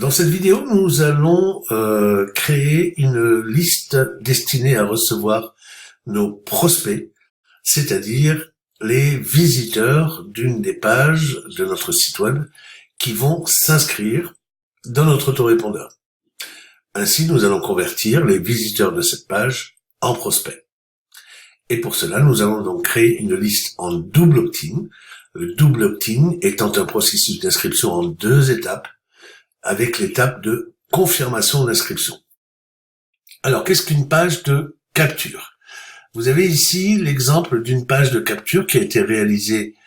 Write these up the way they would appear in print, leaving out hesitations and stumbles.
Dans cette vidéo, nous allons créer une liste destinée à recevoir nos prospects, c'est-à-dire les visiteurs d'une des pages de notre site web qui vont s'inscrire dans notre autorépondeur. Ainsi, nous allons convertir les visiteurs de cette page en prospects. Et pour cela, nous allons donc créer une liste en double opt-in. Le double opt-in étant un processus d'inscription en 2 étapes, avec l'étape de confirmation d'inscription. Alors, qu'est-ce qu'une page de capture? Vous avez ici l'exemple d'une page de capture qui a été réalisée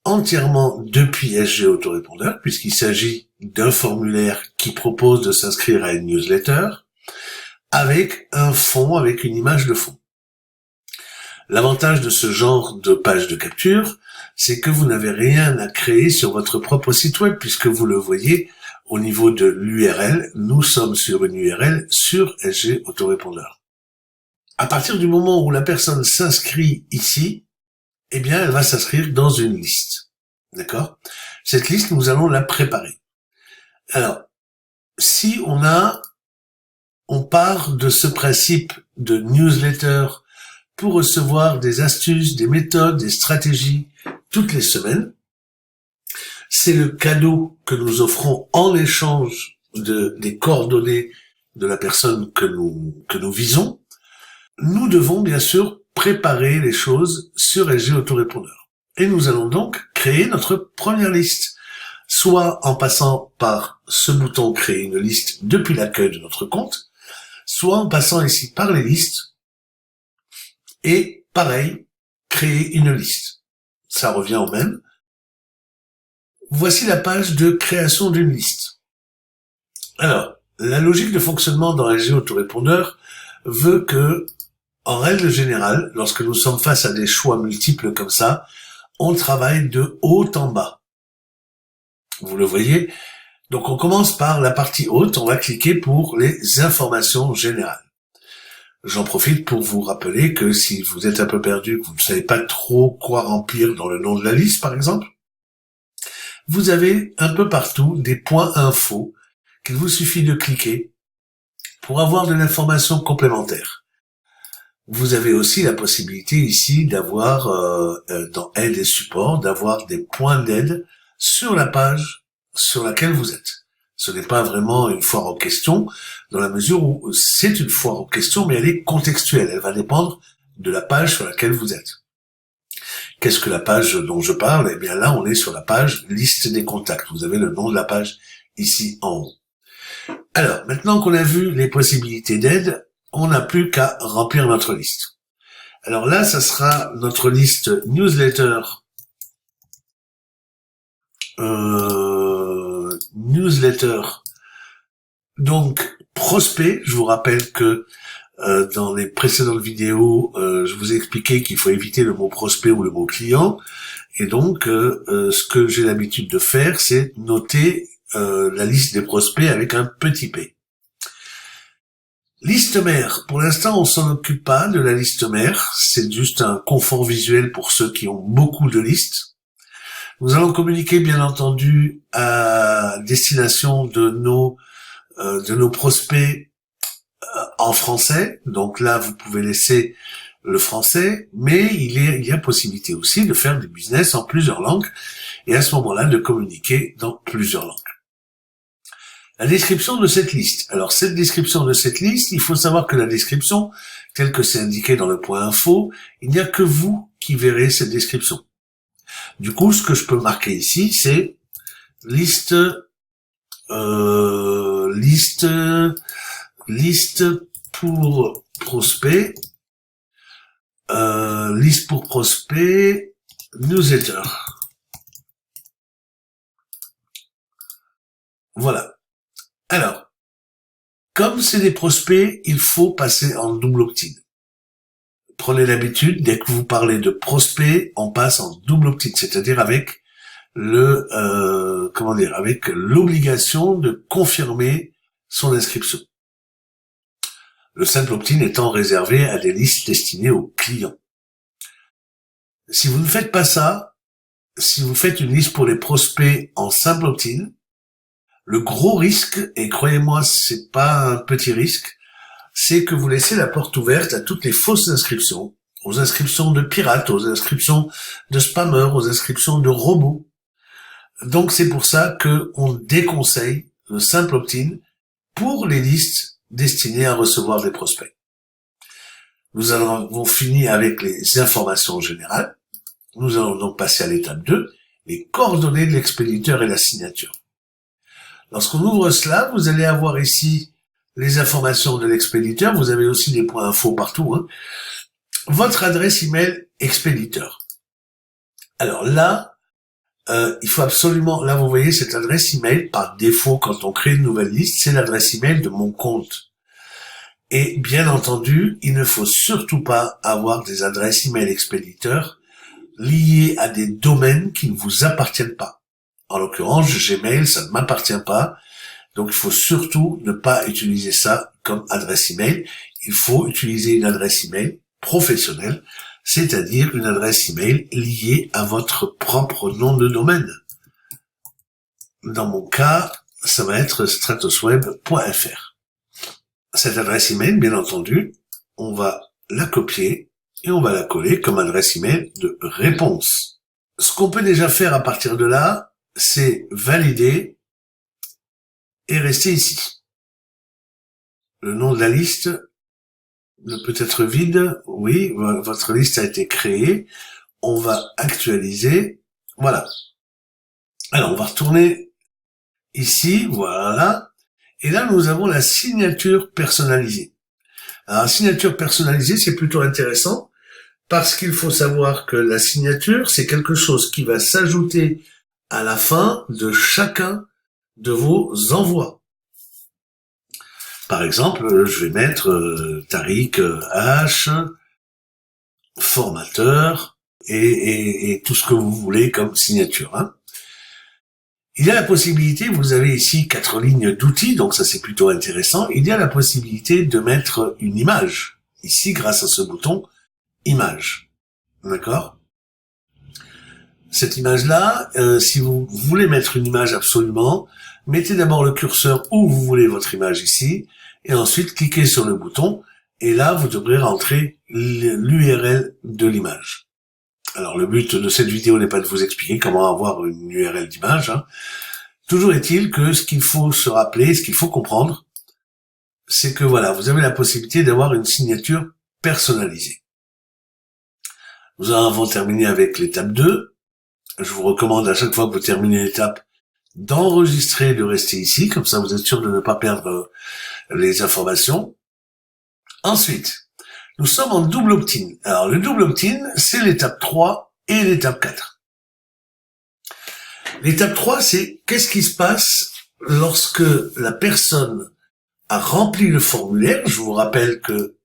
entièrement depuis SG Autorépondeur, puisqu'il s'agit d'un formulaire qui propose de s'inscrire à une newsletter, avec un fond, avec une image de fond. L'avantage de ce genre de page de capture, c'est que vous n'avez rien à créer sur votre propre site web, puisque vous le voyez, au niveau de l'URL, nous sommes sur une URL sur SG Autorépondeur. À partir du moment où la personne s'inscrit ici, eh bien, elle va s'inscrire dans une liste. D'accord? Cette liste, nous allons la préparer. Alors, si on part de ce principe de newsletter pour recevoir des astuces, des méthodes, des stratégies toutes les semaines, c'est le cadeau que nous offrons en échange des coordonnées de la personne que nous visons. Nous devons bien sûr préparer les choses sur SG Autorépondeur. Et nous allons donc créer notre première liste, soit en passant par ce bouton créer une liste depuis l'accueil de notre compte, soit en passant ici par les listes, et pareil, créer une liste. Ça revient au même. Voici la page de création d'une liste. Alors, la logique de fonctionnement dans SG Autorépondeur veut que, en règle générale, lorsque nous sommes face à des choix multiples comme ça, on travaille de haut en bas. Vous le voyez? Donc on commence par la partie haute, on va cliquer pour les informations générales. J'en profite pour vous rappeler que si vous êtes un peu perdu, que vous ne savez pas trop quoi remplir dans le nom de la liste, par exemple, vous avez un peu partout des points infos qu'il vous suffit de cliquer pour avoir de l'information complémentaire. Vous avez aussi la possibilité ici d'avoir, dans aide et support, d'avoir des points d'aide sur la page sur laquelle vous êtes. Ce n'est pas vraiment une foire aux questions, dans la mesure où c'est une foire aux questions, mais elle est contextuelle. Elle va dépendre de la page sur laquelle vous êtes. Qu'est-ce que la page dont je parle? Eh bien là, on est sur la page liste des contacts. Vous avez le nom de la page ici en haut. Alors, maintenant qu'on a vu les possibilités d'aide, on n'a plus qu'à remplir notre liste. Alors là, ça sera notre liste newsletter. Donc, prospect. Je vous rappelle que dans les précédentes vidéos, je vous ai expliqué qu'il faut éviter le mot prospect ou le mot client. Et donc, ce que j'ai l'habitude de faire, c'est noter la liste des prospects avec un petit p. Liste mère. Pour l'instant, on s'en occupe pas de la liste mère. C'est juste un confort visuel pour ceux qui ont beaucoup de listes. Nous allons communiquer, bien entendu, à destination de nos prospects en français. Donc là, vous pouvez laisser le français, mais il y a possibilité aussi de faire du business en plusieurs langues et à ce moment-là, de communiquer dans plusieurs langues. La description de cette liste. Alors, cette description de cette liste, il faut savoir que la description, telle que c'est indiqué dans le point info, il n'y a que vous qui verrez cette description. Du coup, ce que je peux marquer ici, c'est liste pour prospect, newsletter. Voilà. Alors, comme c'est des prospects, il faut passer en double opt-in. Prenez l'habitude, dès que vous parlez de prospect, on passe en double opt-in, c'est-à-dire avec avec l'obligation de confirmer son inscription. Le simple opt-in étant réservé à des listes destinées aux clients. Si vous ne faites pas ça, si vous faites une liste pour les prospects en simple opt-in, Le gros risque, et croyez-moi, c'est pas un petit risque, c'est que vous laissez la porte ouverte à toutes les fausses inscriptions, aux inscriptions de pirates, aux inscriptions de spammers, aux inscriptions de robots. Donc c'est pour ça que on déconseille le simple opt-in pour les listes destinées à recevoir des prospects. Nous avons fini avec les informations générales. Nous allons donc passer à l'étape 2, les coordonnées de l'expéditeur et la signature. Lorsqu'on ouvre cela, vous allez avoir ici les informations de l'expéditeur. Vous avez aussi des points infos partout, hein. Votre adresse email expéditeur. Alors là, il faut absolument, là vous voyez cette adresse email par défaut quand on crée une nouvelle liste, c'est l'adresse email de mon compte. Et bien entendu, il ne faut surtout pas avoir des adresses email expéditeurs liées à des domaines qui ne vous appartiennent pas. En l'occurrence, Gmail, ça ne m'appartient pas, donc il faut surtout ne pas utiliser ça comme adresse email. Il faut utiliser une adresse email professionnelle, c'est-à-dire une adresse email liée à votre propre nom de domaine. Dans mon cas, ça va être stratosweb.fr. Cette adresse email, bien entendu, on va la copier et on va la coller comme adresse email de réponse. Ce qu'on peut déjà faire à partir de là, c'est valider et rester ici. Le nom de la liste peut être vide. Oui, votre liste a été créée. On va actualiser. Voilà. Alors, on va retourner ici. Voilà. Et là, nous avons la signature personnalisée. Alors, la signature personnalisée, c'est plutôt intéressant parce qu'il faut savoir que la signature, c'est quelque chose qui va s'ajouter à la fin de chacun de vos envois. Par exemple, je vais mettre Tariq H, formateur, et tout ce que vous voulez comme signature, hein. Il y a la possibilité, vous avez ici 4 lignes d'outils, donc ça c'est plutôt intéressant. Il y a la possibilité de mettre une image, ici grâce à ce bouton image. D'accord ? Cette image-là, si vous voulez mettre une image absolument, mettez d'abord le curseur où vous voulez votre image ici, et ensuite cliquez sur le bouton, et là vous devrez rentrer l'URL de l'image. Alors le but de cette vidéo n'est pas de vous expliquer comment avoir une URL d'image, hein. Toujours est-il que ce qu'il faut se rappeler, ce qu'il faut comprendre, c'est que voilà, vous avez la possibilité d'avoir une signature personnalisée. Nous avons terminé avec l'étape 2. Je vous recommande à chaque fois que vous terminez l'étape d'enregistrer et de rester ici, comme ça vous êtes sûr de ne pas perdre les informations. Ensuite, nous sommes en double opt-in. Alors, le double opt-in, c'est l'étape 3 et l'étape 4. L'étape 3, c'est qu'est-ce qui se passe lorsque la personne a rempli le formulaire. Je vous rappelle que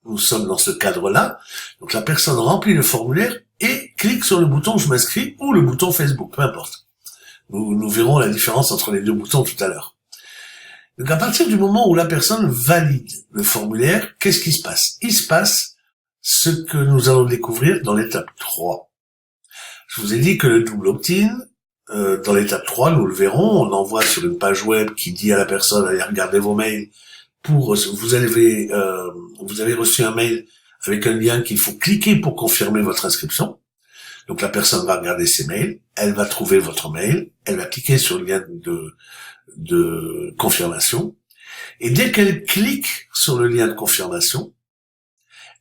nous sommes dans ce cadre-là. Donc, la personne remplit le formulaire et clique sur le bouton « Je m'inscris » ou le bouton Facebook, peu importe. Nous verrons la différence entre les deux boutons tout à l'heure. Donc à partir du moment où la personne valide le formulaire, qu'est-ce qui se passe ? Il se passe ce que nous allons découvrir dans l'étape 3. Je vous ai dit que le double opt-in, dans l'étape 3, nous le verrons, on envoie sur une page web qui dit à la personne « Allez regarder vos mails » vous avez reçu un mail avec un lien qu'il faut cliquer pour confirmer votre inscription. Donc la personne va regarder ses mails, elle va trouver votre mail, elle va cliquer sur le lien de confirmation, et dès qu'elle clique sur le lien de confirmation,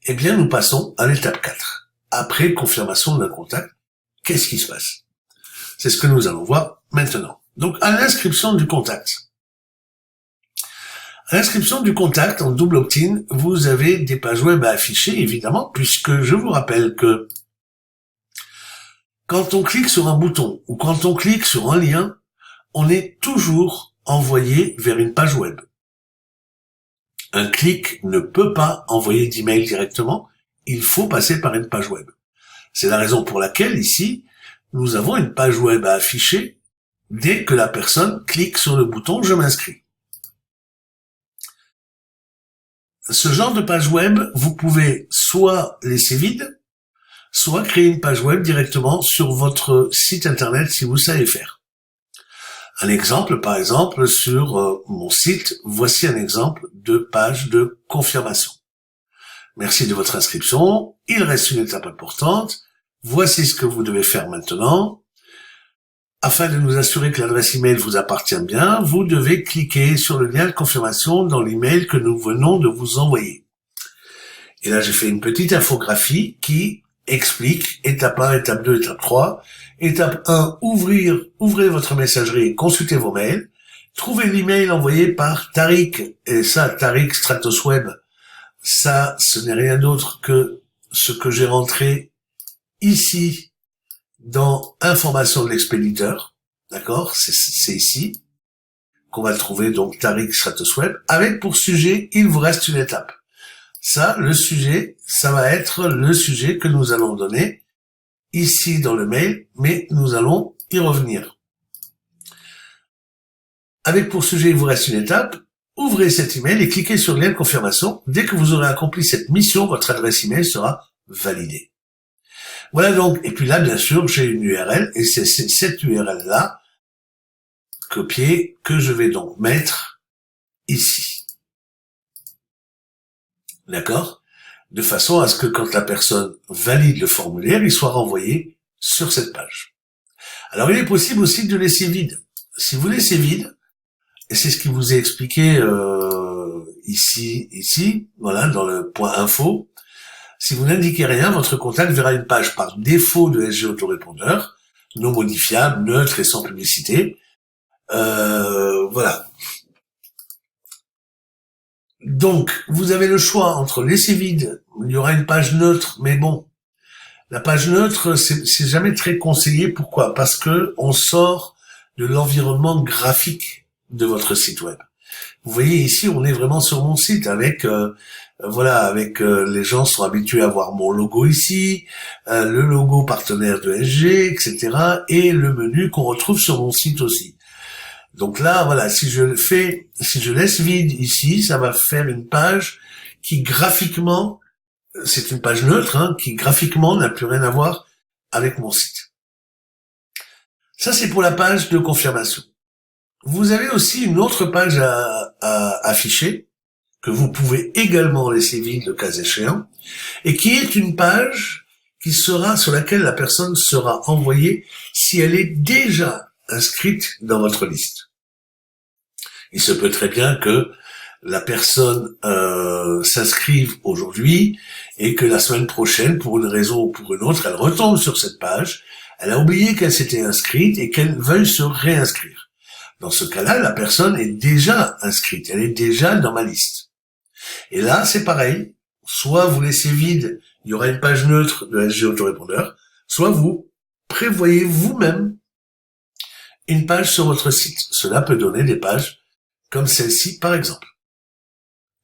eh bien nous passons à l'étape 4. Après confirmation d'un contact, qu'est-ce qui se passe ? C'est ce que nous allons voir maintenant. Donc à l'inscription du contact. À l'inscription du contact en double opt-in, vous avez des pages web à afficher, évidemment, puisque je vous rappelle que quand on clique sur un bouton ou quand on clique sur un lien, on est toujours envoyé vers une page web. Un clic ne peut pas envoyer d'email directement, il faut passer par une page web. C'est la raison pour laquelle ici, nous avons une page web à afficher dès que la personne clique sur le bouton « Je m'inscris ». Ce genre de page web, vous pouvez soit laisser vide, soit créer une page web directement sur votre site internet si vous savez faire. Un exemple, par exemple, sur mon site, voici un exemple de page de confirmation. Merci de votre inscription. Il reste une étape importante. Voici ce que vous devez faire maintenant. Afin de nous assurer que l'adresse email vous appartient bien, vous devez cliquer sur le lien de confirmation dans l'email que nous venons de vous envoyer. Et là, j'ai fait une petite infographie qui explique étape 1, étape 2, étape 3. Étape 1, ouvrez votre messagerie et consultez vos mails. Trouvez l'email envoyé par Tariq. Et ça, Tariq Stratosweb, ça, ce n'est rien d'autre que ce que j'ai rentré ici dans information de l'expéditeur. D'accord? C'est ici qu'on va le trouver, donc Tariq Stratosweb, avec pour sujet, il vous reste une étape. Ça, le sujet, ça va être le sujet que nous allons donner ici dans le mail, mais nous allons y revenir. Avec pour sujet, il vous reste une étape. Ouvrez cet email et cliquez sur le lien de confirmation. Dès que vous aurez accompli cette mission, votre adresse email sera validée. Voilà donc, et puis là, bien sûr, j'ai une URL, et c'est cette URL-là, copiée, que je vais donc mettre ici. D'accord? De façon à ce que quand la personne valide le formulaire, il soit renvoyé sur cette page. Alors, il est possible aussi de laisser vide. Si vous laissez vide, et c'est ce qui vous est expliqué ici, voilà, dans le point info, si vous n'indiquez rien, votre contact verra une page par défaut de SG autorépondeur, non modifiable, neutre et sans publicité. Voilà. Donc, vous avez le choix entre laisser vide, il y aura une page neutre, mais bon, la page neutre, c'est jamais très conseillé. Pourquoi? Parce que on sort de l'environnement graphique de votre site web. Vous voyez ici, on est vraiment sur mon site avec, les gens sont habitués à voir mon logo ici, le logo partenaire de SG, etc., et le menu qu'on retrouve sur mon site aussi. Donc là, voilà, si je laisse vide ici, ça va faire une page qui graphiquement, c'est une page neutre, hein, qui graphiquement n'a plus rien à voir avec mon site. Ça, c'est pour la page de confirmation. Vous avez aussi une autre page à afficher, que vous pouvez également laisser vide le cas échéant, et qui est une page sur laquelle la personne sera envoyée si elle est déjà inscrite dans votre liste. Il se peut très bien que la personne s'inscrive aujourd'hui et que la semaine prochaine, pour une raison ou pour une autre, elle retombe sur cette page, elle a oublié qu'elle s'était inscrite et qu'elle veuille se réinscrire. Dans ce cas-là, la personne est déjà inscrite, elle est déjà dans ma liste. Et là, c'est pareil, soit vous laissez vide, il y aura une page neutre de SG autorépondeur, soit vous prévoyez vous-même une page sur votre site. Cela peut donner des pages comme celle-ci, par exemple.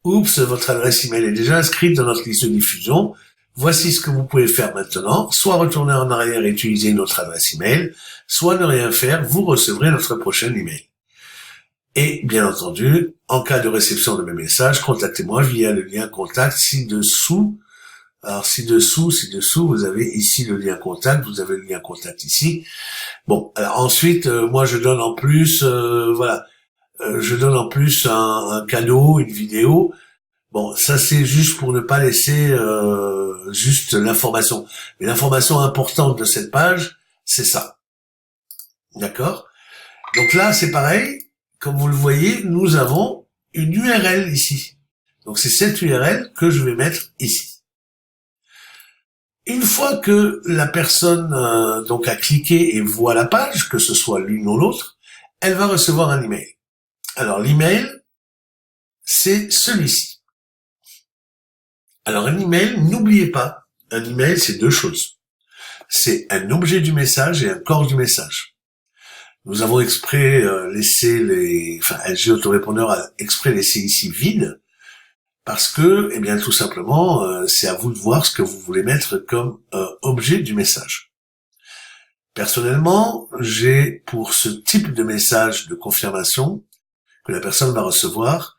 Oups, votre adresse email est déjà inscrite dans notre liste de diffusion. Voici ce que vous pouvez faire maintenant. Soit retourner en arrière et utiliser notre adresse email, soit ne rien faire, vous recevrez notre prochain email. Et, bien entendu, en cas de réception de mes messages, contactez-moi via le lien contact ci-dessous. Alors, ci-dessous, vous avez ici le lien contact, vous avez le lien contact ici. Bon, alors ensuite, moi je donne en plus, je donne en plus un cadeau, une vidéo. Bon, ça c'est juste pour ne pas laisser juste l'information. Mais l'information importante de cette page, c'est ça. D'accord? Donc là, c'est pareil. Comme vous le voyez, nous avons une URL ici. Donc c'est cette URL que je vais mettre ici. Une fois que la personne donc a cliqué et voit la page, que ce soit l'une ou l'autre, elle va recevoir un email. Alors l'email, c'est celui-ci. Alors un email, n'oubliez pas, un email c'est deux choses. C'est un objet du message et un corps du message. Nous avons exprès SG Autorépondeur a exprès laissé ici vide, parce que, eh bien, tout simplement, c'est à vous de voir ce que vous voulez mettre comme objet du message. Personnellement, j'ai pour ce type de message de confirmation que la personne va recevoir,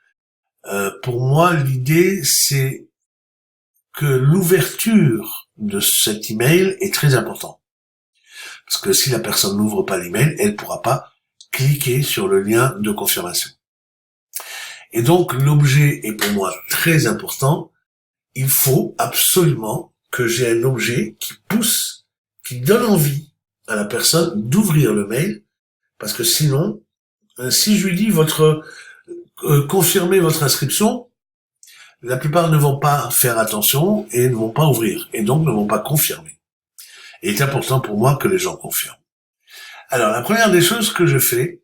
pour moi, l'idée, c'est que l'ouverture de cet email est très importante. Parce que si la personne n'ouvre pas l'email, elle ne pourra pas cliquer sur le lien de confirmation. Et donc, l'objet est pour moi très important. Il faut absolument que j'ai un objet qui pousse, qui donne envie à la personne d'ouvrir le mail, parce que sinon, si je lui dis confirmez votre inscription, la plupart ne vont pas faire attention et ne vont pas ouvrir, et donc ne vont pas confirmer. Et il est important pour moi que les gens confirment. Alors, la première des choses que je fais,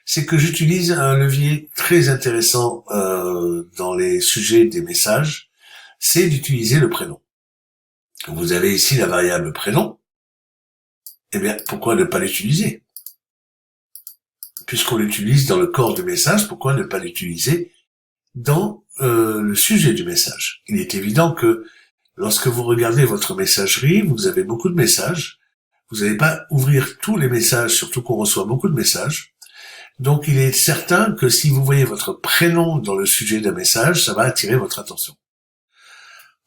c'est que j'utilise un levier très intéressant dans les sujets des messages, c'est d'utiliser le prénom. Vous avez ici la variable prénom. Eh bien, pourquoi ne pas l'utiliser? Puisqu'on l'utilise dans le corps du message, pourquoi ne pas l'utiliser dans le sujet du message? Il est évident que lorsque vous regardez votre messagerie, vous avez beaucoup de messages. Vous n'allez pas ouvrir tous les messages, surtout qu'on reçoit beaucoup de messages. Donc, il est certain que si vous voyez votre prénom dans le sujet d'un message, ça va attirer votre attention.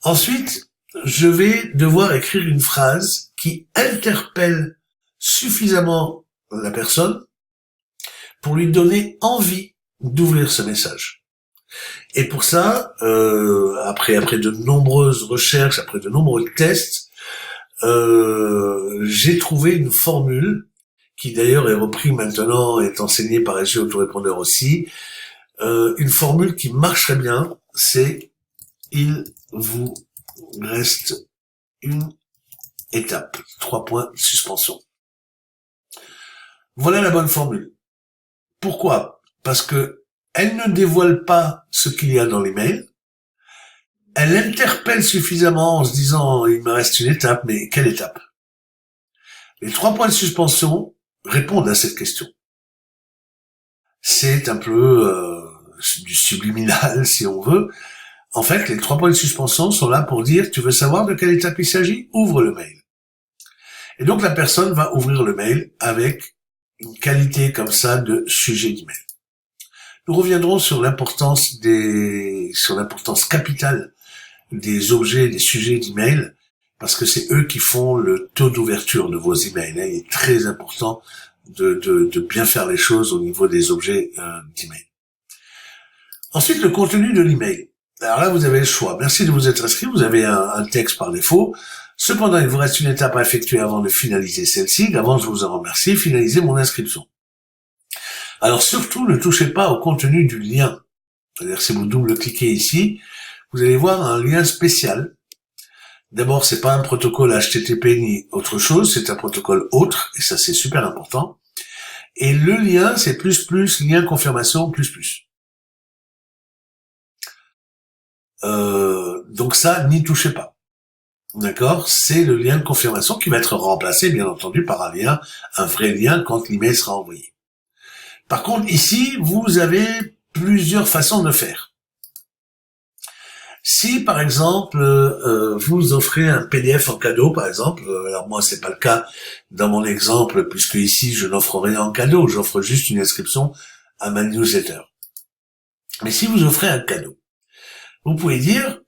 Ensuite, je vais devoir écrire une phrase qui interpelle suffisamment la personne pour lui donner envie d'ouvrir ce message. Et pour ça, après de nombreuses recherches, après de nombreux tests, j'ai trouvé une formule qui d'ailleurs est reprise maintenant, est enseignée par SG Autorépondeur aussi. Une formule qui marche très bien, c'est « il vous reste une étape ». 3 points, suspension. Voilà la bonne formule. Pourquoi? Parce que elle ne dévoile pas ce qu'il y a dans l'email. Elle interpelle suffisamment en se disant « il me reste une étape », mais quelle étape? Les 3 points de suspension répondent à cette question. C'est un peu du subliminal, si on veut. En fait, les 3 points de suspension sont là pour dire « tu veux savoir de quelle étape il s'agit? Ouvre le mail ». Et donc la personne va ouvrir le mail avec une qualité comme ça de sujet d'email. Nous reviendrons sur l'importance capitale des objets, des sujets d'email, parce que c'est eux qui font le taux d'ouverture de vos emails. Il est très important de bien faire les choses au niveau des objets d'email. Ensuite, le contenu de l'email. Alors là, vous avez le choix. Merci de vous être inscrit. Vous avez un texte par défaut. Cependant, il vous reste une étape à effectuer avant de finaliser celle-ci. D'avance, je vous en remercie. Finalisez mon inscription. Alors surtout, ne touchez pas au contenu du lien. C'est-à-dire, si vous double-cliquez ici, vous allez voir un lien spécial. D'abord, c'est pas un protocole HTTP ni autre chose, c'est un protocole autre, et ça c'est super important. Et le lien, c'est ++, lien confirmation ++. Donc ça, n'y touchez pas. D'accord? C'est le lien de confirmation qui va être remplacé, bien entendu, par un vrai lien quand l'email sera envoyé. Par contre, ici, vous avez plusieurs façons de faire. Si, par exemple, vous offrez un PDF en cadeau, par exemple, alors moi, c'est pas le cas dans mon exemple, puisque ici, je n'offre rien en cadeau, j'offre juste une inscription à ma newsletter. Mais si vous offrez un cadeau, vous pouvez dire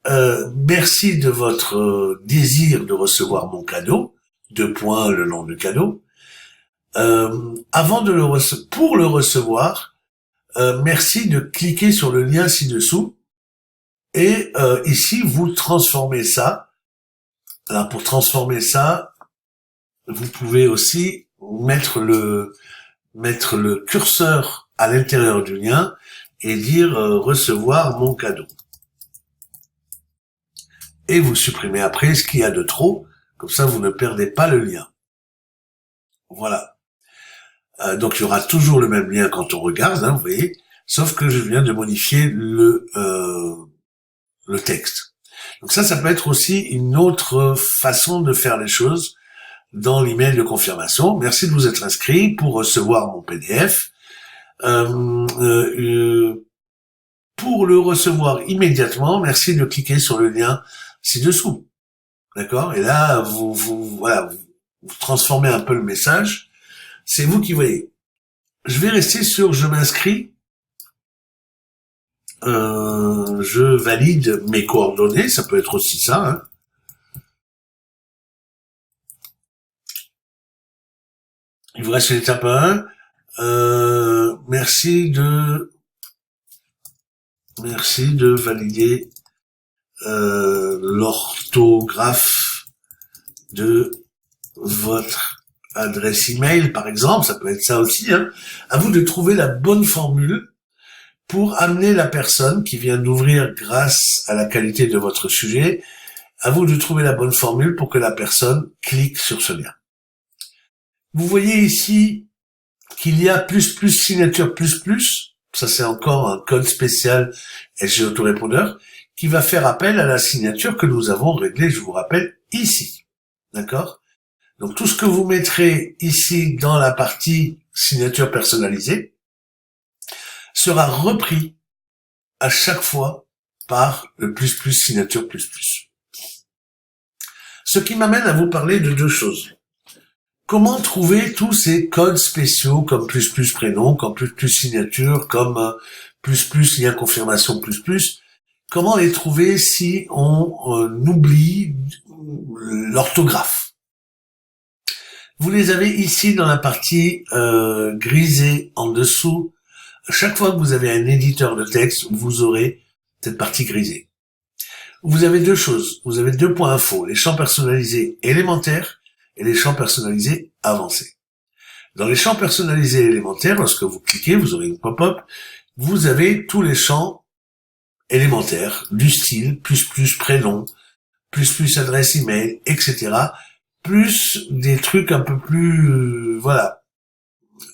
merci de votre désir de recevoir mon cadeau, 2 points le nom du cadeau. Avant de pour le recevoir, merci de cliquer sur le lien ci-dessous et ici vous transformez ça. Alors pour transformer ça, vous pouvez aussi mettre le curseur à l'intérieur du lien et dire recevoir mon cadeau. Et vous supprimez après ce qu'il y a de trop, comme ça vous ne perdez pas le lien. Voilà. Donc il y aura toujours le même lien quand on regarde, vous voyez, sauf que je viens de modifier le texte. Donc ça peut être aussi une autre façon de faire les choses dans l'email de confirmation. Merci de vous être inscrit pour recevoir mon PDF. Pour le recevoir immédiatement, merci de cliquer sur le lien ci-dessous. D'accord? Et là, vous transformez un peu le message. C'est vous qui voyez. Je vais rester sur je m'inscris. Je valide mes coordonnées. Ça peut être aussi ça. Il vous reste l'étape 1. Merci de valider l'orthographe de votre adresse email, par exemple, ça peut être ça aussi, hein. À vous de trouver la bonne formule pour amener la personne qui vient d'ouvrir grâce à la qualité de votre sujet, à vous de trouver la bonne formule pour que la personne clique sur ce lien. Vous voyez ici qu'il y a signature plus, ça c'est encore un code spécial SG Autorépondeur, qui va faire appel à la signature que nous avons réglée, je vous rappelle, ici. D'accord? Donc tout ce que vous mettrez ici dans la partie signature personnalisée sera repris à chaque fois par le signature plus. Ce qui m'amène à vous parler de deux choses. Comment trouver tous ces codes spéciaux comme plus prénom, comme plus signature, comme plus lien confirmation plus. Comment les trouver si on oublie l'orthographe? Vous les avez ici dans la partie grisée en dessous. Chaque fois que vous avez un éditeur de texte, vous aurez cette partie grisée. Vous avez deux choses. Vous avez deux points info, les champs personnalisés élémentaires et les champs personnalisés avancés. Dans les champs personnalisés élémentaires, lorsque vous cliquez, vous aurez une pop-up, vous avez tous les champs élémentaires du style plus prénom, plus adresse email, etc. Plus des trucs un peu plus, voilà,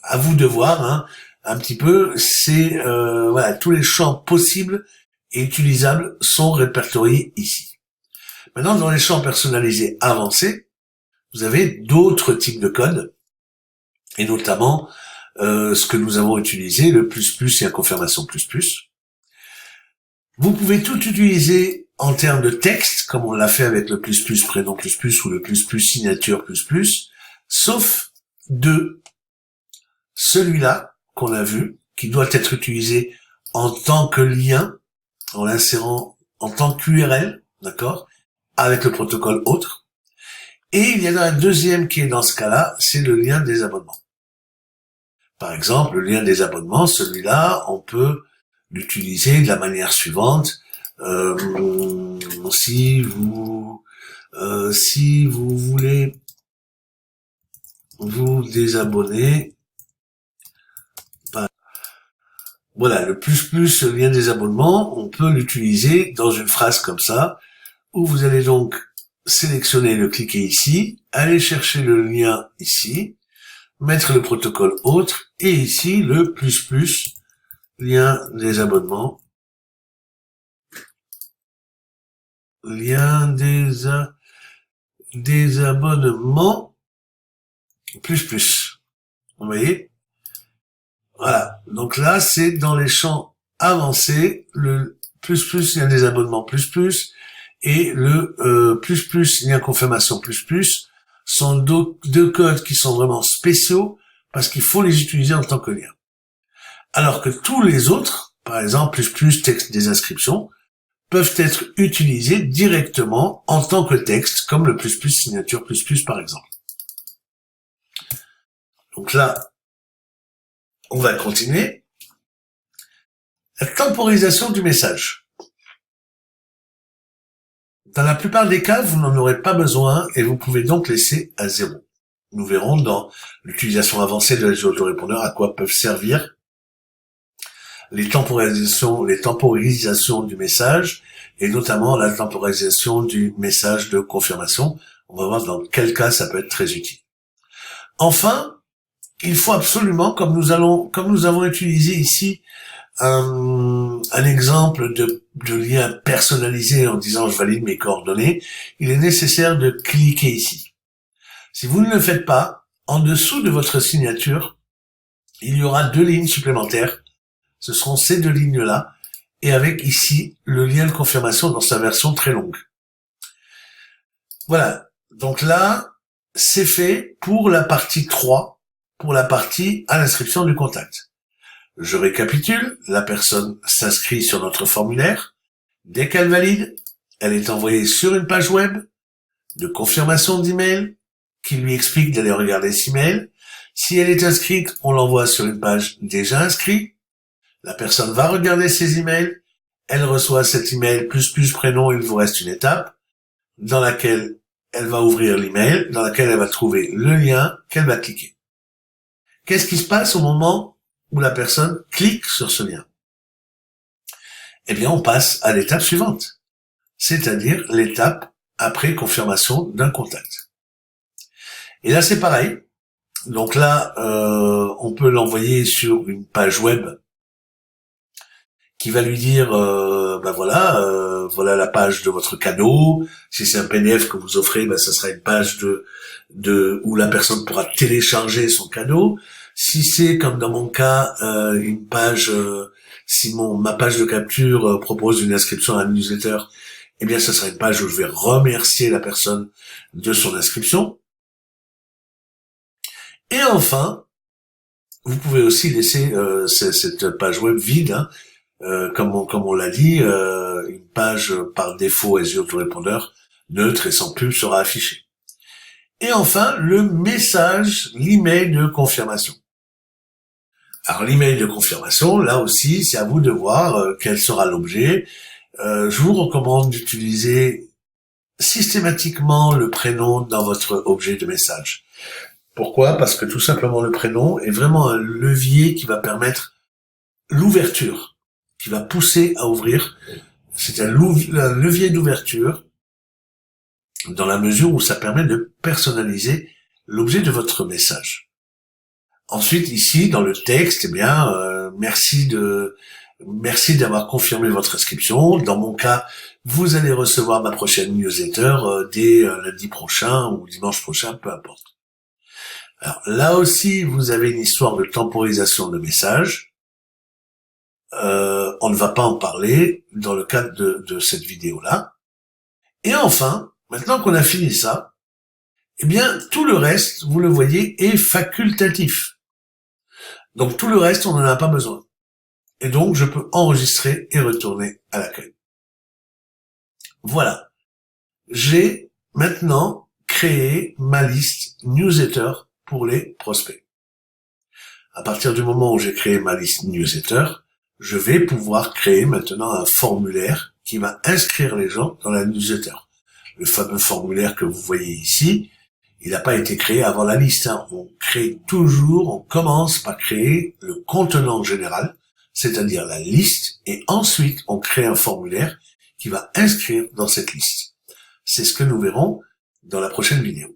à vous de voir, hein, un petit peu, c'est, voilà, tous les champs possibles et utilisables sont répertoriés ici. Maintenant, dans les champs personnalisés avancés, vous avez d'autres types de codes, et notamment ce que nous avons utilisé, le plus et la confirmation plus. Vous pouvez tout utiliser en termes de texte, comme on l'a fait avec le plus prénom plus ou le plus signature plus, sauf deux. Celui-là qu'on a vu, qui doit être utilisé en tant que lien, en l'insérant en tant qu'URL, d'accord, avec le protocole autre. Et il y en a un deuxième qui est dans ce cas-là, c'est le lien des abonnements. Par exemple, le lien des abonnements, celui-là, on peut l'utiliser de la manière suivante. Si vous voulez vous désabonner, voilà, le le lien des abonnements, on peut l'utiliser dans une phrase comme ça, où vous allez donc sélectionner, le cliquer ici, aller chercher le lien ici, mettre le protocole autre, et ici le lien des abonnements, lien des abonnements, plus. Vous voyez? Voilà. Donc là, c'est dans les champs avancés, le lien des abonnements plus, et le lien confirmation plus, sont deux codes qui sont vraiment spéciaux, parce qu'il faut les utiliser en tant que lien. Alors que tous les autres, par exemple plus texte des inscriptions, peuvent être utilisés directement en tant que texte, comme le plus signature plus par exemple. Donc là, on va continuer. La temporisation du message. Dans la plupart des cas, vous n'en aurez pas besoin et vous pouvez donc laisser à 0. Nous verrons dans l'utilisation avancée de SG Autorépondeur à quoi peuvent servir les temporisations du message et notamment la temporisation du message de confirmation. On va voir dans quel cas ça peut être très utile. Enfin, il faut absolument, comme nous avons utilisé ici un exemple de lien personnalisé en disant je valide mes coordonnées, il est nécessaire de cliquer ici. Si vous ne le faites pas, en dessous de votre signature, il y aura 2 lignes supplémentaires. Ce seront ces 2 lignes-là, et avec ici le lien de confirmation dans sa version très longue. Voilà, donc là, c'est fait pour la partie 3, pour la partie à l'inscription du contact. Je récapitule, la personne s'inscrit sur notre formulaire. Dès qu'elle valide, elle est envoyée sur une page web de confirmation d'email qui lui explique d'aller regarder cet email. Si elle est inscrite, on l'envoie sur une page déjà inscrite. La personne va regarder ses emails. Elle reçoit cet email plus prénom. Il vous reste une étape dans laquelle elle va ouvrir l'email, dans laquelle elle va trouver le lien qu'elle va cliquer. Qu'est-ce qui se passe au moment où la personne clique sur ce lien? Eh bien, on passe à l'étape suivante, c'est-à-dire l'étape après confirmation d'un contact. Et là, c'est pareil. Donc là, on peut l'envoyer sur une page web qui va lui dire, voilà la page de votre cadeau. Si c'est un PDF que vous offrez, ça sera une page de où la personne pourra télécharger son cadeau. Si c'est comme dans mon cas une page, si ma page de capture propose une inscription à un newsletter, eh bien, ça sera une page où je vais remercier la personne de son inscription. Et enfin, vous pouvez aussi laisser cette page web vide, comme on l'a dit, une page par défaut Azure autorépondeur neutre et sans pub sera affichée. Et enfin, le message, l'email de confirmation. Alors l'email de confirmation, là aussi, c'est à vous de voir quel sera l'objet. Je vous recommande d'utiliser systématiquement le prénom dans votre objet de message. Pourquoi? Parce que tout simplement le prénom est vraiment un levier qui va permettre l'ouverture, qui va pousser à ouvrir. C'est un levier d'ouverture dans la mesure où ça permet de personnaliser l'objet de votre message. Ensuite, ici, dans le texte, merci d'avoir confirmé votre inscription. Dans mon cas, vous allez recevoir ma prochaine newsletter dès lundi prochain ou dimanche prochain, peu importe. Alors là aussi, vous avez une histoire de temporisation de message. On ne va pas en parler dans le cadre de cette vidéo-là. Et enfin, maintenant qu'on a fini ça, eh bien, tout le reste, vous le voyez, est facultatif. Donc tout le reste, on n'en a pas besoin. Et donc, je peux enregistrer et retourner à l'accueil. Voilà. J'ai maintenant créé ma liste newsletter pour les prospects. À partir du moment où j'ai créé ma liste newsletter, je vais pouvoir créer maintenant un formulaire qui va inscrire les gens dans la newsletter. Le fameux formulaire que vous voyez ici, il n'a pas été créé avant la liste. On commence par créer le contenant général, c'est-à-dire la liste, et ensuite on crée un formulaire qui va inscrire dans cette liste. C'est ce que nous verrons dans la prochaine vidéo.